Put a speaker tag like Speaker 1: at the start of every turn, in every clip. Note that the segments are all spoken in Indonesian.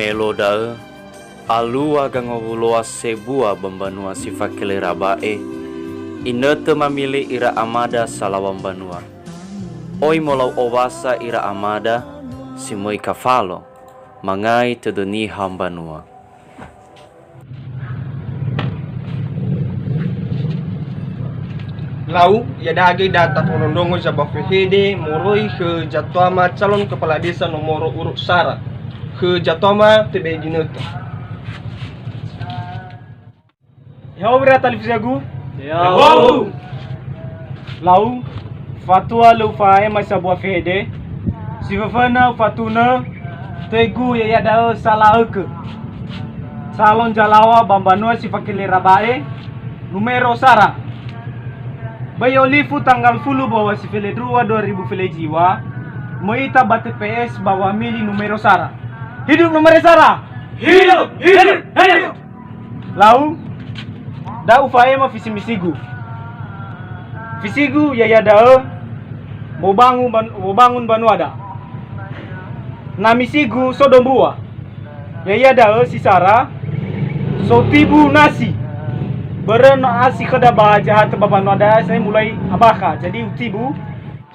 Speaker 1: numelo da alua gangovuloa sebua bambanua sifakele rabae inete mamili ira amada salawam banua oi molau owasa ira amada simoi kafalo mangai tedeni hambanua.
Speaker 2: Lau ya dagi data penondongo sa Bafehede moroi ke Jatuama calon kepala desa nomor urut Sara ke Jatuama tebe gineta.
Speaker 3: Ya berata lifisagu?
Speaker 2: Ya.
Speaker 3: Lau fatua lu fae masa Bafehede si fafana fatuna tegu ya da salah ke salon jalawa bambanua si fakile rabae numero Sara Bayolifu tanggal 10 bahwa si file 2000 file jiwa Moita BTPS bahwa mili numero Sara. Hidup numero Sara. Hidup. Lau da ufae ma visi misigu. Visigu ya da mau bangun Banuada. Na misigu sodombua. Ya da si Sara so tibu nasi. Beren asi kada bajahat baban ada saya mulai abaka jadi utibu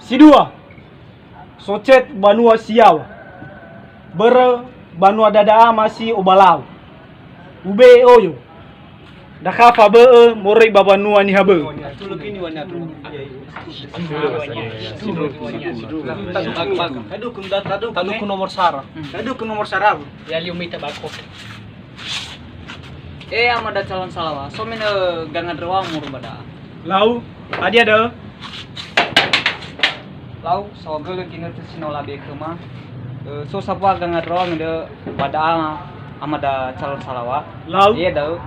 Speaker 3: si dua socet banua siaw banua dada masih obalau ube oyo dakafa be morei babanua ni habe tadu ku nomor Sara
Speaker 4: ya liumita bako amada calon salawa so mene gangan rewa mur bada
Speaker 3: lau adi ada
Speaker 4: lau so gele kini tu sino labe kema so sapa gangan rewa mene bada amada calon salawa
Speaker 3: lau
Speaker 4: iya dah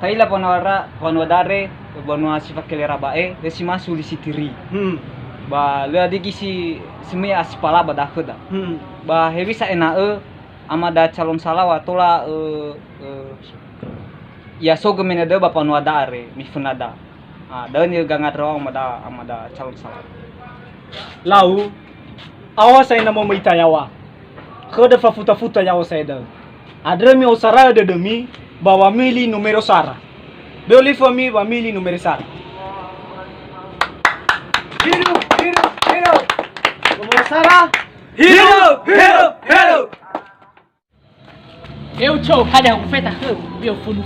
Speaker 4: taila panwadare banua sifakele rabae desi masu di sitiri ba le adigi si semi aspala bada keda ba hebi sa ena amada calon salawa tola ya so gemene de bapa nu ada are mi funada dan ni gangat rawang amada calon salah
Speaker 3: lau awa saya namo meita yawa kode futa yawa saya da adre mi osara de demi bawa mili numero Sara beoli fami ba mili numero Sara hidup numero Sara hidup
Speaker 5: Eu chou kada ku feta ke bio funu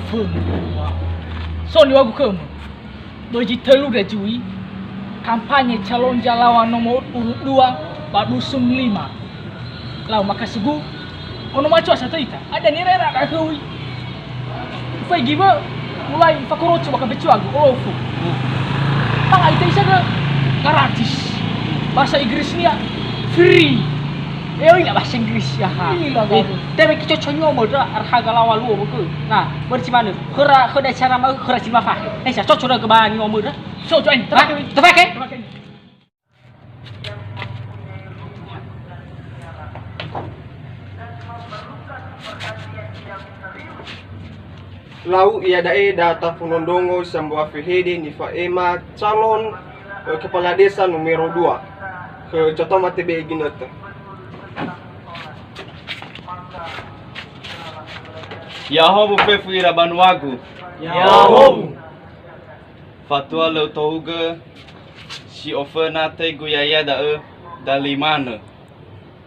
Speaker 5: so ni wagu kemu doji telu da jui kampanye calon jalawan nomor urut 2 badusum 5 lau makasih gu ono macho satu ita ada ni rera da kui fai giba mulai fakoro coba ka becu agu ofu tang ita isa ke gratis bahasa Inggrisnya free ila bahasa Inggris ya ha. Tapi kita conyo moda harga lawa lu beku. Nah, bercimana? Kera cara mau kera cima fah. Saya cocok ke bani ngomong dah. Cocok terpakai.
Speaker 2: Lau ia data penondongo sa Bafehede ni Faema calon kepala desa nomor 2 ke Jatuama tebe gineta.
Speaker 6: Yahobu fefu ira banuagu.
Speaker 3: Yahobu
Speaker 6: Fatua leu touga si ofena tegu yaya da limana.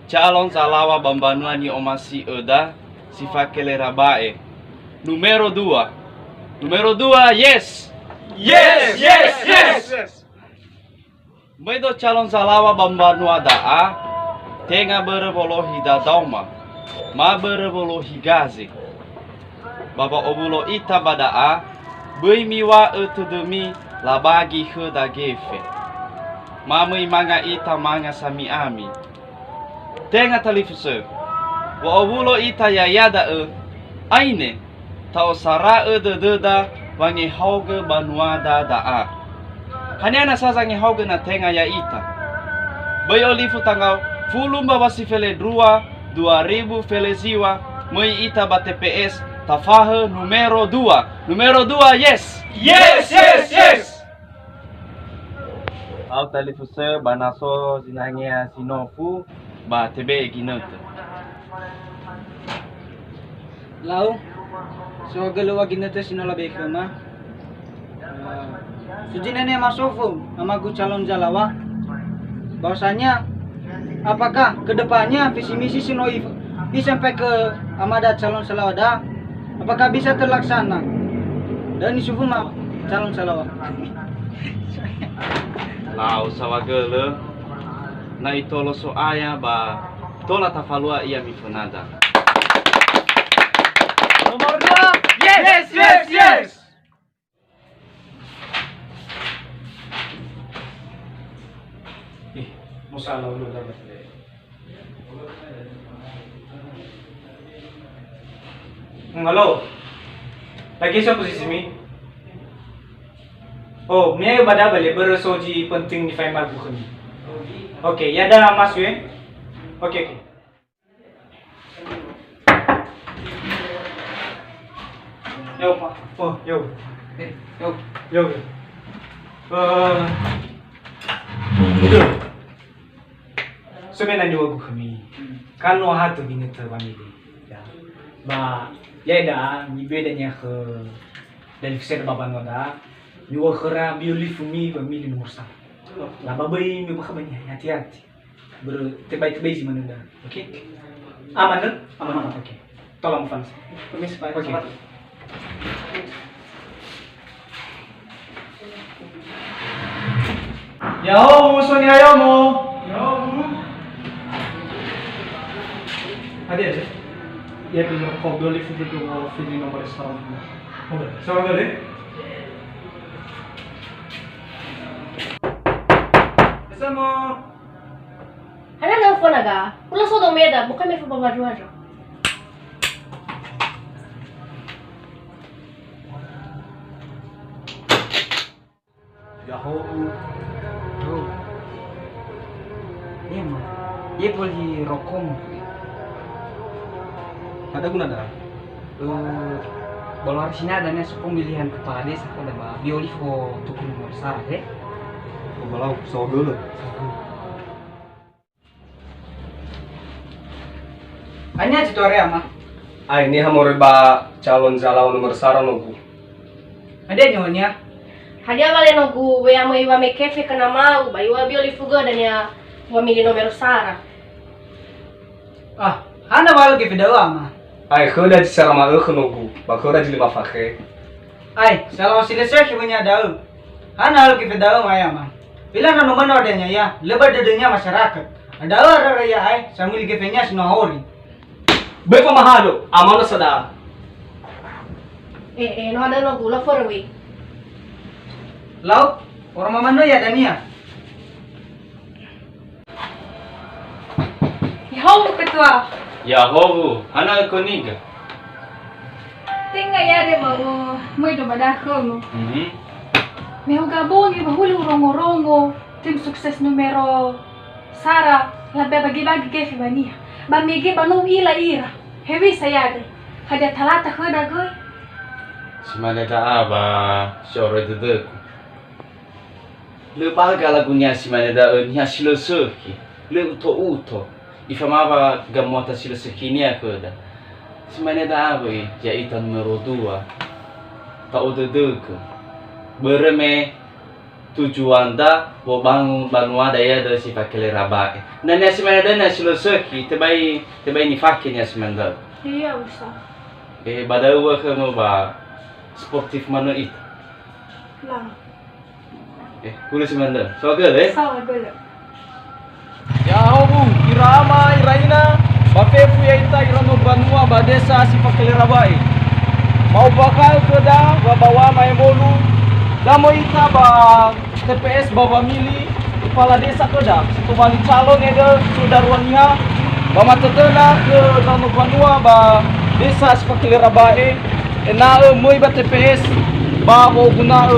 Speaker 6: Calon salawa bambanua ni omasi eda si fakele rabae. Numero 2. Yes. Maido calon salawa bambanua daa tenga berebolohi da dauma. Ma berebolohi gazi. Baba obulo ita badaa bui miwa demi labagi da gefe mamui manga ita manga sami ami tenga talifuse wa obulo ita yayada aine tau sara da wangi hauge banuada daa kanyana sasa ngi hauge na tenga ya ita bui olifu tangau fulum baba si fele 2000 fele ziwa mui ita BTPS tafahe numero 2. Yes. Au talifuse banaso zinanya sinofu ba tebe ginete.
Speaker 4: Lau, so galawa ginata sinola bekama. Sujina ne masofo amaku calon jalawa. Bahwasanya apakah kedepannya visi misi Sinoi sampai ke Amada calon salawada apakah bisa terlaksana? Dan isufu mah calon salawat.
Speaker 6: Lau sawagele. Na itolo so aya ba tola tafalua ia mifunada.
Speaker 3: Nomor 2. Yes, yes, yes. Mau salah lu dapat. Halo. Lagi siapa posisi mi? Oh, mi ayo pada balik bersoji penting di file buku ni. Oke, ya dah Mas Wen. Oke. Yo, Pak. Oh, yo. Yo. Itu. Sebenarnya wagu kami. Kalau hatu bini terbami ya. Ba, ya dah, ni bedanya ke dari fisik baban wada. Ni wakera bioli fumi pemilih nomor 1. Lah babai mi bakabanya hati-hati. Terbaik-terbaik sih mana dah. Okey. Aman kan? Aman. Okey. Tolong Fans. Permisi Pak. Okey. Yao, Sonia Yamo. Ada. Ya bisa kau beli video tu video nomor restoran. Oke, sekarang kali. Sama.
Speaker 7: Ana nelfon aga. Ulah so do meda, bukan me fa baju aja.
Speaker 3: Yahoo.
Speaker 4: Iya mah. Iya boleh rokom.
Speaker 2: Ada guna dah.
Speaker 4: Bolor sini adanya pemilihan kepala desa pada bah biolifo tukun nomor sarah ya.
Speaker 2: Balau so dulu.
Speaker 4: Hanya itu area mah.
Speaker 2: Ini hamore ba calon jalawan nomor saran nogu.
Speaker 4: Ada nyonya.
Speaker 7: Hadia vale nogu we amo iwa me kefe kana mau, ba iwa bioli fuga dan ya wa mili nomero sara.
Speaker 4: Ah, hana walau ke video mah.
Speaker 2: Khuda secara mau nogu, ba khuda jili ba fakhe.
Speaker 4: Salam silesai sebenarnya ada. Hana walau ke video mah. Bila na nomor adanya ya, lebar dadanya masyarakat. Ada orang raya sambil kefenya sinahori.
Speaker 2: Be pamahalo, amano sada.
Speaker 7: No ada nogu la forwe.
Speaker 4: Lau, orang mana ya Dania?
Speaker 8: Yahoo ketua.
Speaker 6: Yahoo, ana koniga.
Speaker 8: Tenga yare mau do badako mo.
Speaker 6: Mhm.
Speaker 8: Meu gabongi bahuli rongo-rongo. Tim sukses numero Sara la bagi-bagi kefi bania. Ba mege banu ira. Hewi sayade. Hada talata khoda goy.
Speaker 6: Simana da aba syoro dedek. Le baga lagunya simana da nya siloseki. Le uto. Ifamava gamota siloseki ni aku da. Simana da aba ya ita numero 2. Ta dedek. Bereme tujuan da bo bangun banua daya da si fakele rabae. Nanya simana da na siloseki tebai ni fakenya simanda.
Speaker 8: Iya usah.
Speaker 6: Badawa ke mo ba sportif mana itu?
Speaker 8: Lah.
Speaker 6: Kulit simanda. So agak
Speaker 8: Sawa golo.
Speaker 2: Yahoo, irama iraina, bafefu yaita irano banua badesa si fakele rabai. Mau bakal keda bawa maemolu. Damo ita ba TPS bawa mili kepala desa keda. Situ bali calon eda sudarwania. Bama tetena ke rano banua ba desa si fakele rabai. Na moi ba TPS ba mo guna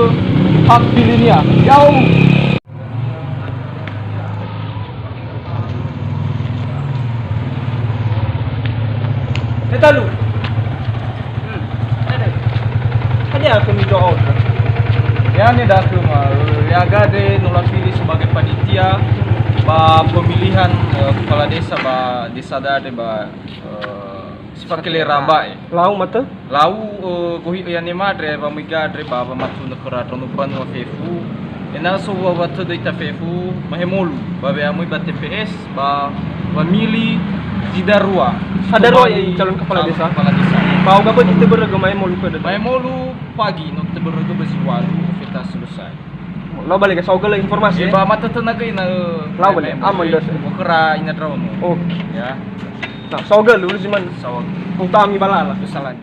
Speaker 2: hak pilihnya. Yahoo.
Speaker 3: Talu. Ada aku minta order. Ya ni dah aku mah. Ya gade nolak pilih sebagai panitia ba pemilihan kepala desa ba desa dade ba
Speaker 2: Sifakilera bae.
Speaker 3: Lau mata?
Speaker 2: Lau gohi yani madre ba migadre ba matu nakara tonu banua fefu. Ena so wa tu dita fefu mahemolu ba be amui ba TPS ba mili Zidarua.
Speaker 3: Ada roh yang calon kepala desa.
Speaker 2: Kepala desa.
Speaker 3: Mau gak kita beragama yang mau lupa dah.
Speaker 2: Mahemolu pagi no te berego besiwalu kita selesai.
Speaker 3: Lau balik ke saugal informasi.
Speaker 2: Ba mata tenaga ina
Speaker 3: Lau balik aman dah.
Speaker 2: Bukra ina draw no.
Speaker 3: Oke.
Speaker 2: Ya.
Speaker 3: Nah, saugal dulu sih man.
Speaker 2: Sawag.
Speaker 3: Utami balala.
Speaker 2: Kesalahan.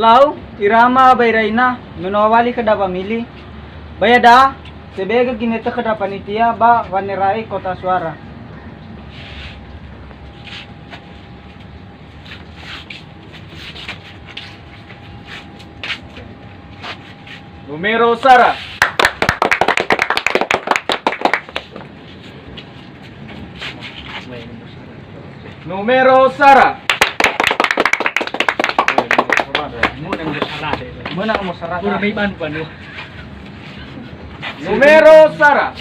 Speaker 4: Lau, irama bayraina, menawali kada pamili. Bayada, sebega kineta kada panitia ba wanerai kota suara.
Speaker 2: Numero Sara. Numero Sara.
Speaker 4: Mana nomor syarat?
Speaker 2: Numero Sara.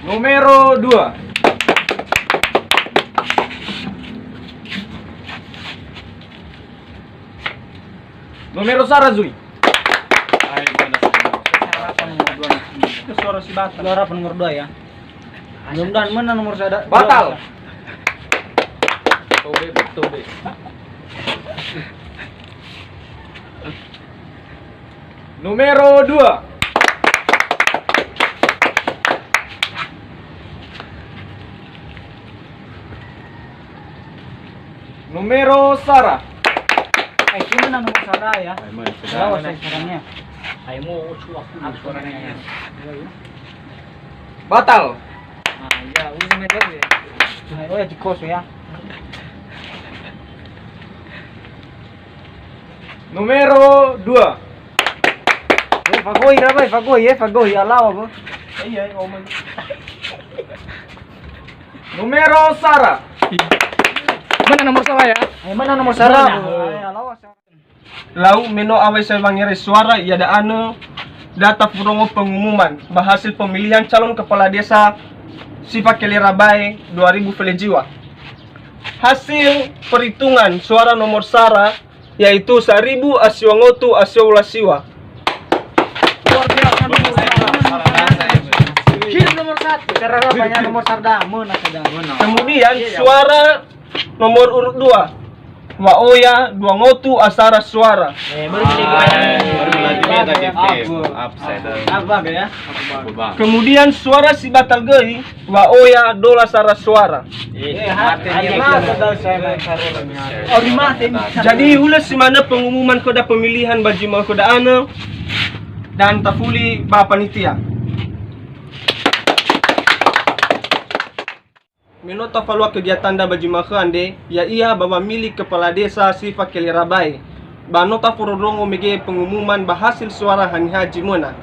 Speaker 2: Numero 2. Numero Sara Zui.
Speaker 3: Suara si Batal.
Speaker 4: Suara nomor 2 ya. Mudah-mudahan mana nomor syarat?
Speaker 2: Batal. Tobe. Numero 2. Numero Sara.
Speaker 4: Gimana nomor syarat ya? Awas sarannya.
Speaker 2: Batal.
Speaker 4: Ya, udah meter ya. Oh ya cikos ya.
Speaker 2: Numero 2.
Speaker 4: Fagoy alaw ba?
Speaker 3: Iya, oman.
Speaker 2: Numero Sara.
Speaker 5: Mana nomor saya?
Speaker 4: Ay mana nomor syarat?
Speaker 5: Mana?
Speaker 4: Ay alaw.
Speaker 3: Lau meno awai saya mangere suara ia ada anu data purongo pengumuman hasil pemilihan calon kepala desa Sifakilera Bae 2000 Felejiwa. Hasil perhitungan suara nomor Sara yaitu 1000 asiwangotu asiwulasiwa.
Speaker 4: Luar biasa nomor Kirim nomor 1. Cara banyak nomor sarda, mana sedang.
Speaker 3: Kemudian suara nomor urut 2 Waoya Duangotu Asara Suara.
Speaker 4: Apa ya?
Speaker 3: Kemudian suara si Batal Gei Waoya Dola Sara Suara. Jadi ulas si mana pengumuman koda pemilihan baju mau koda ane dan tafuli ba panitia.
Speaker 2: menota falua kegiatan da baju makande ya ia bawa milik kepala desa si Fakilerabae. Ba nota forodongo mege pengumuman berhasil suara haniha jimona.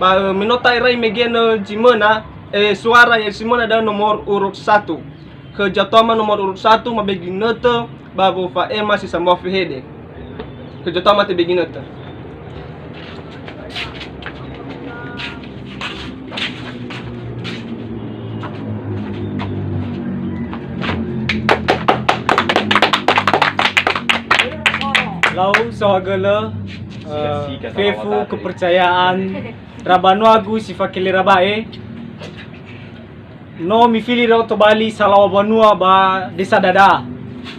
Speaker 2: Ba menota irai mege no jimona suara yang simona ada nomor urut 1. Kejatuhan nomor urut 1 mabegi nota babu fa si sambo fihede. Kejatuhan te begi nota.
Speaker 3: Lau soagala fefu kepercayaan Rabanuagu si Fakilerabae no mifili rau to Bali Salawa Banua ba desa dada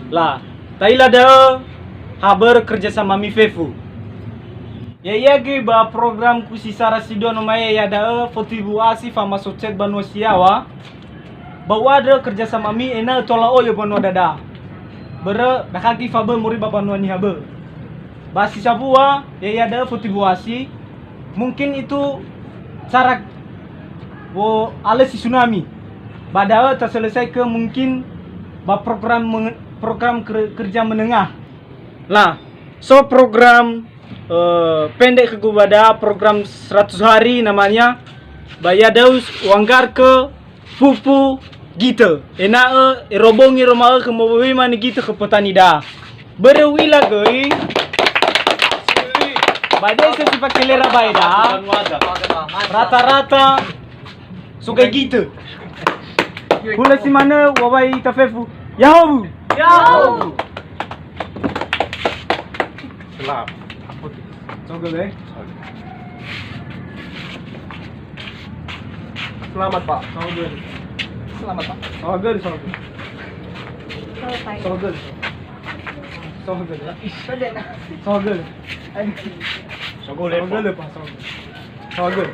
Speaker 3: lah taila da haber kerjasama mi fefu ya ge ba program ku si Sara Sidono maya ya da fotibu asi fama socet Banua Siawa bawa ada kerjasama mi ena tola oyo Banua dada bere dakaki fabe muri ba Banua ni habe basi sabua ya ada fotibuasi mungkin itu cara wo ale si tsunami padahal tak selesai ke mungkin program kerja menengah lah so program pendek ke gubada program 100 hari namanya bayadaus wanggar ke pupu gitu enak robongi romae ke mobi mani gitu ke petani dah berwila goi badai si Fakilerabae dah rata-rata suka gitu. Hula si mana wawai tafefu yahu
Speaker 2: Selamat.
Speaker 3: Sogel
Speaker 2: Selamat Pak.
Speaker 3: Sogel
Speaker 2: Selamat Pak.
Speaker 3: Sogel
Speaker 7: Selesai.
Speaker 3: Sogel Sogel Pak Sogel Sogel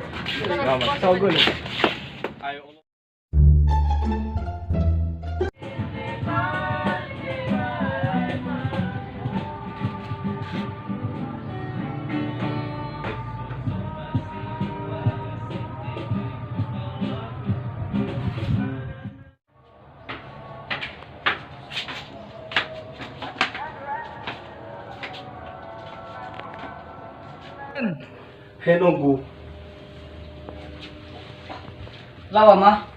Speaker 2: Henonggu.
Speaker 4: Lawa mah.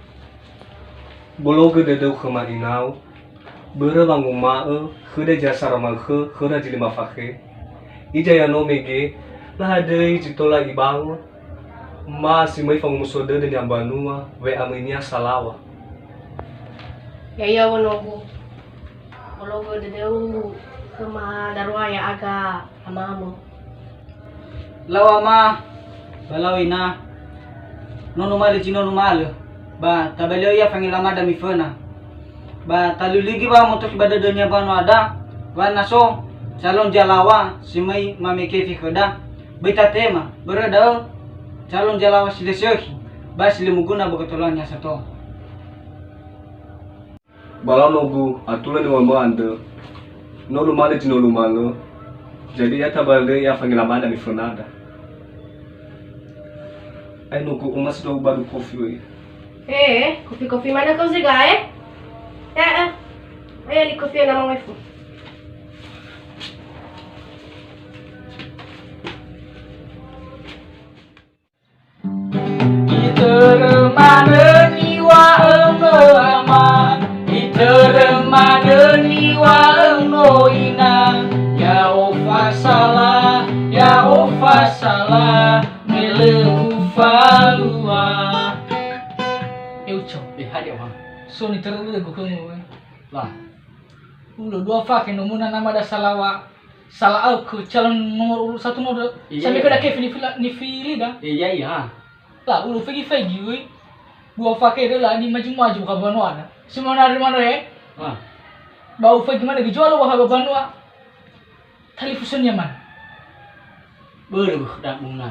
Speaker 2: Bolo gede deu kemarinau. Bere bangu mae, hede jasa ramanghe, hede jili mafake. Ija no mege, lah adei jitola ibang. Ma si mai fang musode de Banua, we aminia Salawa.
Speaker 7: Ya wonogu. Bologo dedeu kema darwa ya aga amamu.
Speaker 4: Lawa mah. Balawina. Nono mali cino numal. Ba tabelio ya fangilama da mifena. Ba taluligi ba motok ibada dunia Banua ada. Wa naso calon jalawa simai mameke fi khoda. Beta tema berada calon jalawa silesehi. Ba silimuguna bogotolanya sato.
Speaker 2: Bala nogu atula ni wamba ande. No lumale jino lumale. Jadi ya tabale ya fangilama da mifena ada. Ay nogu umas do baru kopi we.
Speaker 7: Kopi mana kau sih guys? Li kopi nama wifu.
Speaker 5: Iteremaniwa ama iteremaniwa noina ya ofasala melufalua eu cho hadi wa so ni terlalu gue kamu lah udah dua fak yang nomor nama ada Salawa salah aku calon nomor urut 1 nomor sampai ke Kevin ni fili dah
Speaker 4: Iya.
Speaker 5: lah udah fegi we dua fak itu lah di maju ke Banua semua dari mana bau fegi mana dijual wah Banua televisionnya mana
Speaker 4: Baru dah bunga.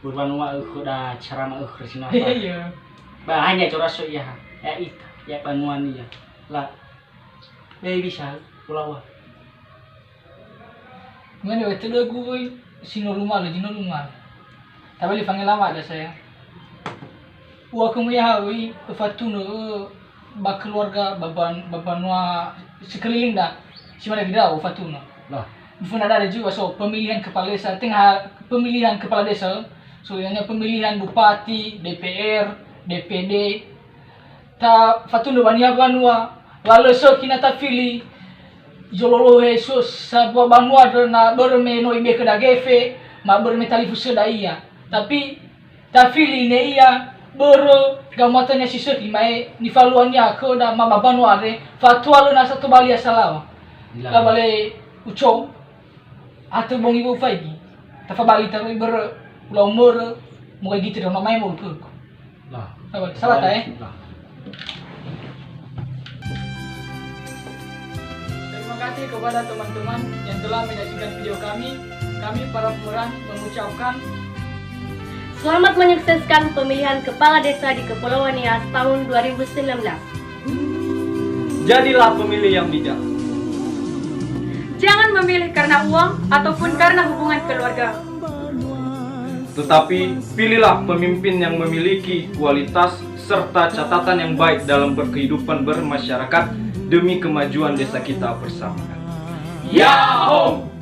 Speaker 4: Banua dah carana krisna.
Speaker 5: Iya.
Speaker 4: Bahanya coraso ya. Ya ita, ya Banua ni ya. Lah. Bisa pulau.
Speaker 5: Ngene wetu gue sino rumah jino rumah. Tapi panggil lama ada saya. Wa kemu ya hawi fatunu ba keluarga babanua sekeliling dah si mana gidau fatuna
Speaker 3: Lah.
Speaker 5: Bufuna ada juga so pemilihan kepala desa tengah pemilihan kepala desa so yang pemilihan bupati DPR DPD ta fatuna bania banua lalu so kina ta fili jololo Jesus sabua banua na berme no ibe ke dagefe ma berme talifu sedaya tapi ta fili ne ia bero gamatanya si seki mai ni faluannya ke da mama banua re fatwa na satu balia salawa la bale uco atau bong ibu faigi ta fa bali ta ber ulah umur mo gitu da mamai mo ke
Speaker 3: Lah.
Speaker 5: salah ta
Speaker 3: Lah.
Speaker 5: Terima kasih kepada teman-teman yang telah menyaksikan video kami. Kami para pemeran mengucapkan
Speaker 7: Selamat menyukseskan pemilihan kepala desa di Kepulauan Nias tahun 2019.
Speaker 2: Jadilah pemilih yang bijak.
Speaker 8: Jangan memilih karena uang ataupun karena hubungan keluarga.
Speaker 2: Tetapi pilihlah pemimpin yang memiliki kualitas serta catatan yang baik dalam berkehidupan bermasyarakat demi kemajuan desa kita bersama. Yahoo!